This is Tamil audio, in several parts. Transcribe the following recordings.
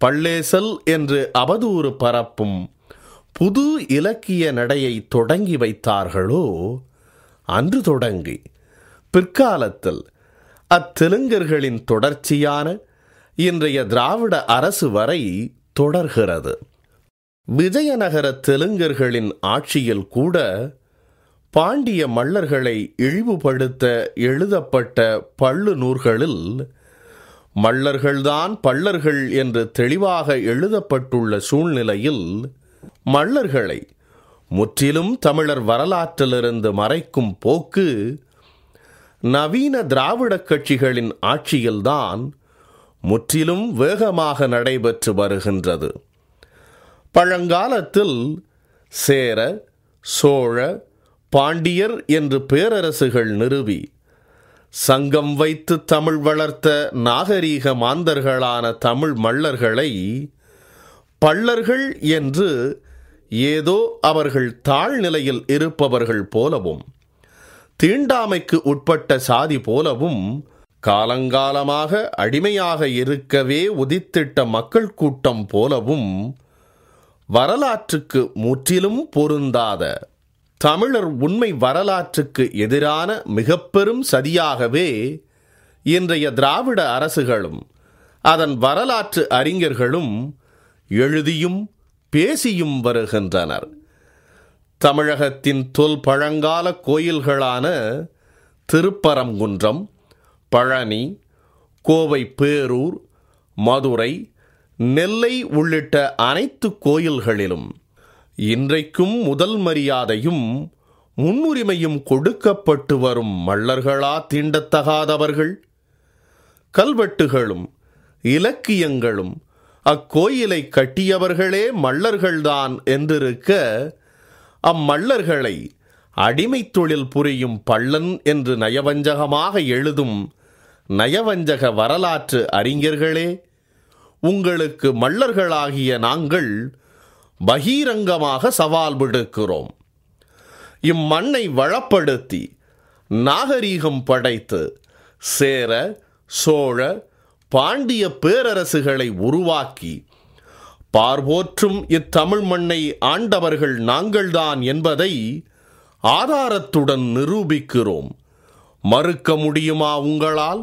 பள்ளேசல் என்று அவதூறு பரப்பும் புது இலக்கிய நடையை தொடங்கி வைத்தார்களோ அன்று தொடங்கி பிற்காலத்தில் அத்தெலுங்கர்களின் தொடர்ச்சியான இன்றைய திராவிட அரசு வரை தொடர்கிறது. விஜயநகர தெலுங்கர்களின் ஆட்சியில் கூட பாண்டிய மல்லர்களை இழிவுபடுத்த எழுதப்பட்ட பள்ளு நூல்களில் மல்லர்கள்தான் பல்லர்கள் என்று தெளிவாக எழுதப்பட்டுள்ள சூழ்நிலையில் மல்லர்களை முற்றிலும் தமிழர் வரலாற்றிலிருந்து மறைக்கும் போக்கு நவீன திராவிட கட்சிகளின் ஆட்சியில்தான் முற்றிலும் வேகமாக நடைபெற்று வருகின்றது. பழங்காலத்தில் சேர, சோழ, பாண்டியர் என்று பேரரசுகள் நிறுவி சங்கம் வைத்து தமிழ் வளர்த்த நாகரீக மாந்தர்களான தமிழ் மல்லர்களை பல்லர்கள் என்று ஏதோ அவர்கள் தாழ்நிலையில் இருப்பவர்கள் போலவும் தீண்டாமைக்கு உட்பட்ட சாதி போலவும் காலங்காலமாக அடிமையாக இருக்கவே உதித்திட்ட மக்கள் கூட்டம் போலவும் வரலாற்றுக்கு முற்றிலும் பொருந்தாத தமிழர் உண்மை வரலாற்றுக்கு எதிரான மிக பெரும் சதியாகவே இன்றைய திராவிட அரசுகளும் அதன் வரலாற்று அறிஞர்களும் எழுதியும் பேசியும் வருகின்றனர். தமிழகத்தின் தொல் பழங்கால கோயில்களான திருப்பரங்குன்றம், பழனி, கோவை பேரூர், மதுரை, நெல்லை உள்ளிட்ட அனைத்து கோயில்களிலும் இன்றைக்கும் முதல் மரியாதையும் முன்னுரிமையும் கொடுக்கப்பட்டு வரும் மல்லர்களா தீண்டத்தகாதவர்கள்? கல்வெட்டுகளும் இலக்கியங்களும் அக்கோயிலை கட்டியவர்களே மல்லர்கள்தான் என்றிருக்க அம்மல்லர்களை அடிமை தொழில் புரியும் பள்ளன் என்று நயவஞ்சகமாக எழுதும் நயவஞ்சக வரலாற்று அறிஞர்களே, உங்களுக்கு மல்லர்களாகிய நாங்கள் பகிரங்கமாக சவால் விடுக்கிறோம். இம்மண்ணை வளப்படுத்தி நாகரீகம் படைத்து சேர, சோழ, பாண்டிய பேரரசுகளை உருவாக்கி பார்போற்றும் இத்தமிழ் மண்ணை ஆண்டவர்கள் நாங்கள்தான் என்பதை ஆதாரத்துடன் நிரூபிக்கிறோம். மறுக்க முடியுமா உங்களால்?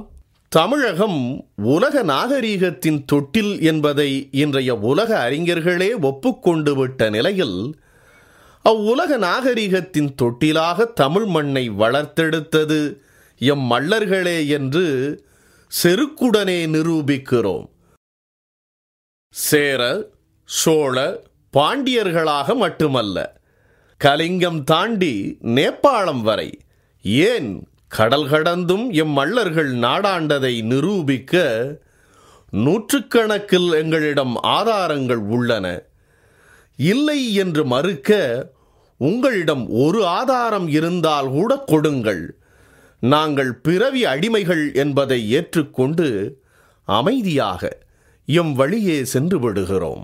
தமிழகம் உலக நாகரீகத்தின் தொட்டில் என்பதை இன்றைய உலக அறிஞர்களே ஒப்புக்கொண்டு விட்ட நிலையில் அவ்வுலக நாகரீகத்தின் தொட்டிலாக தமிழ் மண்ணை வளர்த்தெடுத்தது எம் மல்லர்களே என்று செருக்குடனே நிரூபிக்கிறோம். சேர, சோழ, பாண்டியர்களாக மட்டுமல்ல, கலிங்கம் தாண்டி நேபாளம் வரை, ஏன் கடல் கடந்தும் எம் மல்லர்கள் நாடாண்டதை நிரூபிக்க நூற்றுக்கணக்கில் எங்களிடம் ஆதாரங்கள் உள்ளன. இல்லை என்று மறுக்க உங்களிடம் ஒரு ஆதாரம் இருந்தால் கூட கொடுங்கள். நாங்கள் பிறவி அடிமைகள் என்பதை ஏற்றுக்கொண்டு அமைதியாக எம் வழியே சென்று விடுகிறோம்.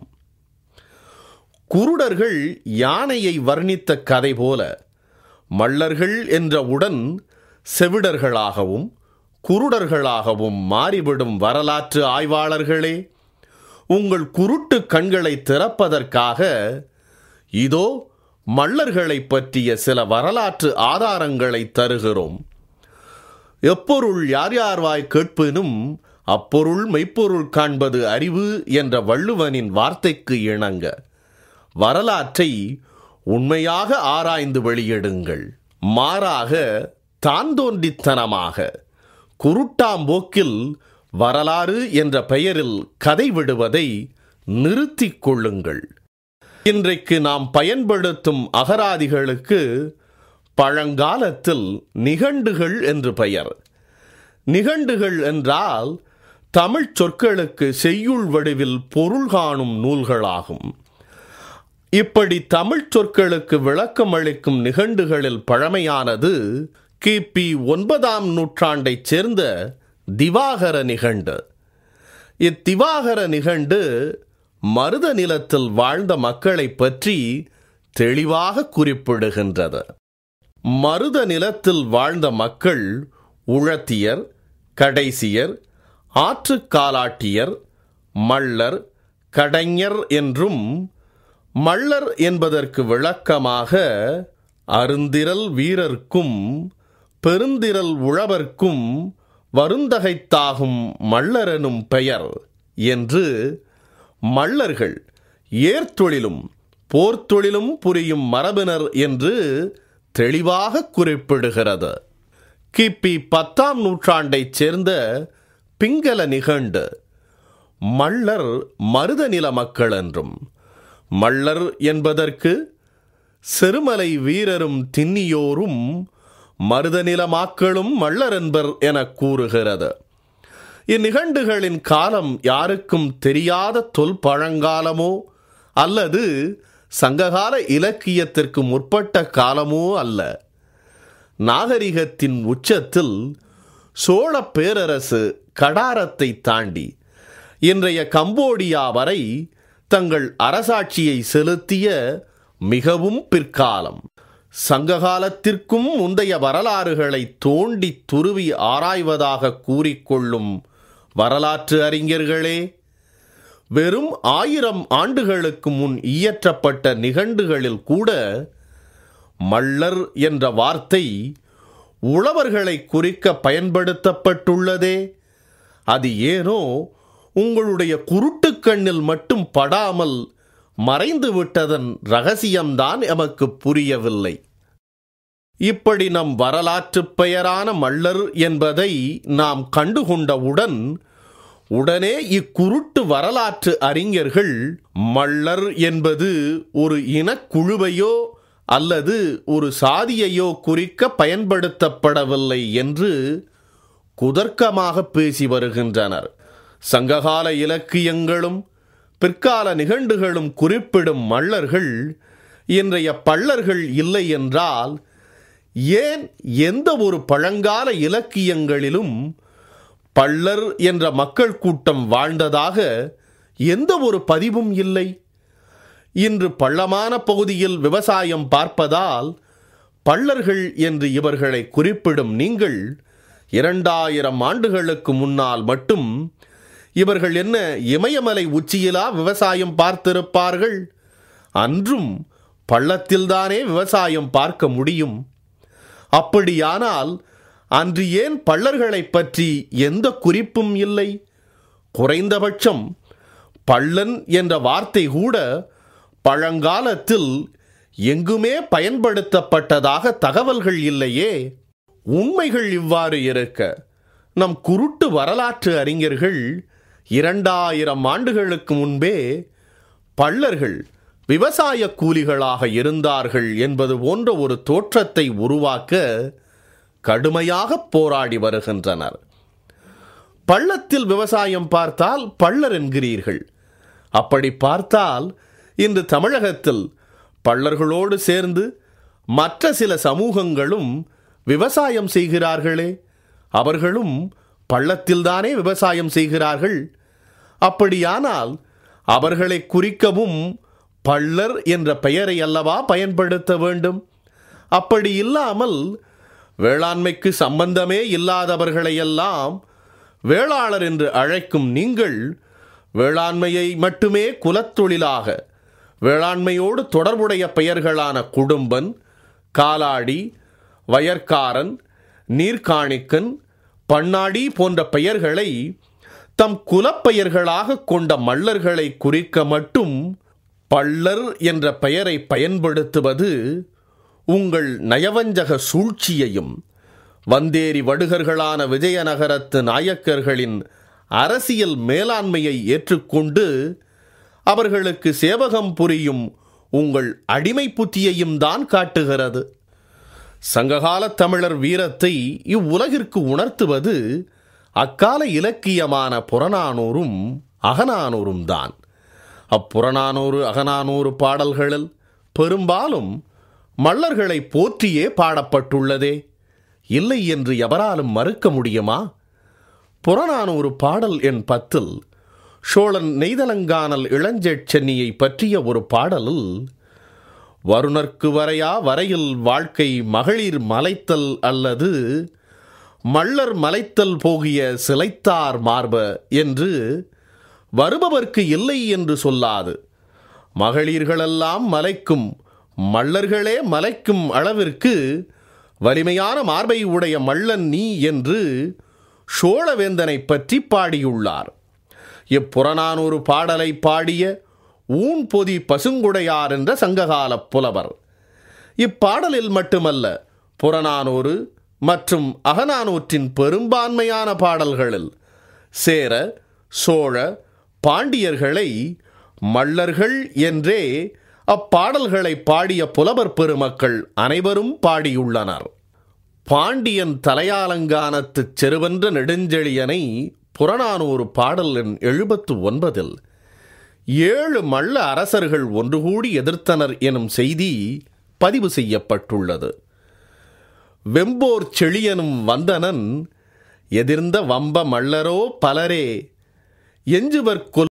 குருடர்கள் யானையை வர்ணித்த கதை போல மல்லர்கள் என்றவுடன் செவிடர்களாகவும் குருடர்களாகவும் மாறிவிடும் வரலாற்று ஆய்வாளர்களே, உங்கள் குருட்டு கண்களை திறப்பதற்காக இதோ மல்லர்களை பற்றிய சில வரலாற்று ஆதாரங்களை தருகிறோம். எப்பொருள் யார் யார்வாய் கேட்பினும் அப்பொருள் மெய்ப்பொருள் காண்பது அறிவு என்ற வள்ளுவனின் வார்த்தைக்கு இணங்க வரலாற்றை உண்மையாக ஆராய்ந்து வெளியிடுங்கள். மாறாக தான் தோன்றித்தனமாக குருட்டாம்போக்கில் வரலாறு என்ற பெயரில் கதை விடுவதை நிறுத்திக் கொள்ளுங்கள். இன்றைக்கு நாம் பயன்படுத்தும் அகராதிகளுக்கு பழங்காலத்தில் நிகண்டுகள் என்று பெயர். நிகண்டுகள் என்றால் தமிழ் சொற்களுக்கு செய்யுள் வடிவில் பொருள் காணும் நூல்களாகும். இப்படி தமிழ் சொற்களுக்கு விளக்கம் அளிக்கும் நிகண்டுகளில் பழமையானது கிபி 9ஆம் நூற்றாண்டைச் சேர்ந்த திவாகர நிகண்டு. இத்திவாகர நிகண்டு மருத நிலத்தில் வாழ்ந்த மக்களை பற்றி தெளிவாக குறிப்பிடுகின்றது. மருத நிலத்தில் வாழ்ந்த மக்கள் உழத்தியர், கடைசியர், ஆற்றுக்காலாட்டியர், மள்ளர், கடைஞர் என்றும், மள்ளர் என்பதற்கு விளக்கமாக அருந்திரல் வீரர்க்கும் பெருந்திரல் உழவர்க்கும் வருந்தகைத்தாகும் மள்ளரெனும் பெயர் என்று மள்ளர்கள் ஏர்த்தொழிலும் போர்த்தொழிலும் புரியும் மரபினர் என்று தெளிவாக குறிப்பிடுகிறது. கிபி 10ஆம் நூற்றாண்டைச் சேர்ந்த பிங்கல நிகண்டு மள்ளர் மருதநில மக்கள் என்றும், மள்ளர் என்பதற்கு செருமலை வீரரும் திண்ணியோரும் மருதநில மாக்களும் மள்ளர் என்பர் என கூறுகிறது. இந்நிகண்டுகளின் காலம் யாருக்கும் தெரியாத தொல் பழங்காலமோ அல்லது சங்ககால இலக்கியத்திற்கு முற்பட்ட காலமோ அல்ல. நாகரிகத்தின் உச்சத்தில் சோழ பேரரசு கடாரத்தை தாண்டி இன்றைய கம்போடியா வரை தங்கள் அரசாட்சியை செலுத்திய மிகவும் பிற்காலம். சங்ககாலத்திற்கும் முந்தைய வரலாறுகளை தோண்டி துருவி ஆராய்வதாக கூறிக்கொள்ளும் வரலாற்று அறிஞர்களே, வெறும் 1000 ஆண்டுகளுக்கு முன் இயற்றப்பட்ட நிகண்டுகளில் கூட மள்ளர் என்ற வார்த்தை உழவர்களை குறிக்க பயன்படுத்தப்பட்டுள்ளதே. அது ஏனோ உங்களுடைய குருட்டு கண்ணில் மட்டும் படாமல் மறைந்து விட்டதன் ரகசியம்தான் எமக்கு புரியவில்லை. இப்படி நம் வரலாற்று பெயரான மள்ளர் என்பதை நாம் கண்டுகொண்டவுடன் உடனே இக்குருட்டு வரலாற்று அறிஞர்கள் மள்ளர் என்பது ஒரு இனக்குழுவையோ அல்லது ஒரு சாதியையோ குறிக்க பயன்படுத்தப்படவில்லை என்று குதர்க்கமாக பேசி வருகின்றனர். சங்ககால இலக்கியங்களும் பிற்கால நிகண்டுகளும் குறிப்பிடும் மள்ளர்கள் இன்றைய பள்ளர்கள் இல்லை என்றால், ஏன் எந்த ஒரு பழங்கால இலக்கியங்களிலும் பள்ளர் என்ற மக்கள் கூட்டம் வாழ்ந்ததாக எந்த ஒரு பதிவும் இல்லை? இன்று பள்ளமான பகுதியில் விவசாயம் பார்ப்பதால் பள்ளர்கள் என்று இவர்களை குறிப்பிடும் நீங்கள் 2000 ஆண்டுகளுக்கு முன்னால் மட்டும் இவர்கள் என்ன இமயமலை உச்சியிலா விவசாயம் பார்த்திருப்பார்கள்? அன்றும் பள்ளத்தில்தானே விவசாயம் பார்க்க முடியும். அப்படியானால் அன்று ஏன் பள்ளர்களை பற்றி எந்த குறிப்பும் இல்லை? குறைந்தபட்சம் பள்ளன் என்ற வார்த்தை கூட பழங்காலத்தில் எங்குமே பயன்படுத்தப்பட்டதாக தகவல்கள் இல்லையே. உண்மைகள் இவ்வாறு இருக்க, நம் குருட்டு வரலாற்று அறிஞர்கள் 2000 ஆண்டுகளுக்கு முன்பே பள்ளர்கள் விவசாய கூலிகளாக இருந்தார்கள் என்பது போன்ற ஒரு தோற்றத்தை உருவாக்க கடுமையாக போராடி வருகின்றனர். பள்ளத்தில் விவசாயம் பார்த்தால் பள்ளர் என்கிறீர்கள். அப்படி பார்த்தால் இன்று தமிழகத்தில் பள்ளர்களோடு சேர்ந்து மற்ற சில சமூகங்களும் விவசாயம் செய்கிறார்களே, அவர்களும் பள்ளத்தில்தானே விவசாயம் செய்கிறார்கள். அப்படியானால் அவர்களை குறிக்கவும் பள்ளர் என்ற பெயரை அல்லவா பயன்படுத்த வேண்டும்? அப்படி இல்லாமல் வேளாண்மைக்கு சம்பந்தமே இல்லாதவர்களையெல்லாம் வேளாளர் என்று அழைக்கும் நீங்கள் வேளாண்மையை மட்டுமே குலத்தொழிலாக, வேளாண்மையோடு தொடர்புடைய பெயர்களான குடும்பன், காலாடி, வயற்காரன், நீர்காணிக்கன், பண்ணாடி போன்ற பெயர்களை தம் குலப்பெயர்களாக கொண்ட மள்ளர்களை குறிக்க மட்டும் பள்ளர் என்ற பெயரை பயன்படுத்துவது உங்கள் நயவஞ்சக சூழ்ச்சியையும் வந்தேரி வடுகர்களான விஜயநகரத்து நாயக்கர்களின் அரசியல் மேலாண்மையை ஏற்றுக்கொண்டு அவர்களுக்கு சேவகம் புரியும் உங்கள் அடிமை புத்தியையும் தான் காட்டுகிறது. சங்ககால தமிழர் வீரத்தை இவ்வுலகிற்கு உணர்த்துவது அக்கால இலக்கியமான புறநானூறும் அகநானூறும் தான். அப்புறநானூறு அகநானூறு பாடல்களில் பெரும்பாலும் மள்ளர்களை போற்றியே பாடப்பட்டுள்ளதே. இல்லை என்று எவராலும் மறுக்க முடியுமா? புறநானூறு பாடல் எண் 10 சோழன் நெய்தலங்கானல் இளஞ்செச்சென்னியை பற்றிய ஒரு பாடலில், வருணர்க்கு வரையா வரையில் வாழ்க்கை மகளிர் மலைத்தல் அல்லது மள்ளர் மலைத்தல் போகிய சிலைத்தார் மார்ப என்று வருபவர்க்கு இல்லை என்று சொல்லாது, மகளிர்களெல்லாம் மலைக்கும் மல்லர்களே மலைக்கும் அளவிற்கு வலிமையான மார்பை உடைய மல்லன் நீ என்று சோழவேந்தனை பற்றி பாடியுள்ளார். இப்புறநானூறு பாடலை பாடிய ஊன்பொதி பசுங்குடையார் என்ற சங்ககாலப் புலவர். இப்பாடலில் மட்டுமல்ல, புறநானூறு மற்றும் அகநானூற்றின் பெரும்பான்மையான பாடல்களில் சேர, சோழ, பாண்டியர்களை மல்லர்கள் என்றே அப்பாடல்களை பாடிய புலவர் பெருமக்கள் அனைவரும் பாடியுள்ளனர். பாண்டியன் தலையாலங்கானத்துச் செருவென்ற நெடுஞ்செழியனை புறநானூறு பாடல் எண் 79 7 மல்ல அரசர்கள் ஒன்று கூடி எதிர்த்தனர் எனும் செய்தி பதிவு செய்யப்பட்டுள்ளது. வெம்போர் செழியனும் வந்தனன் எதிர்ந்த வம்ப மல்லரோ பலரே எஞ்சுவர்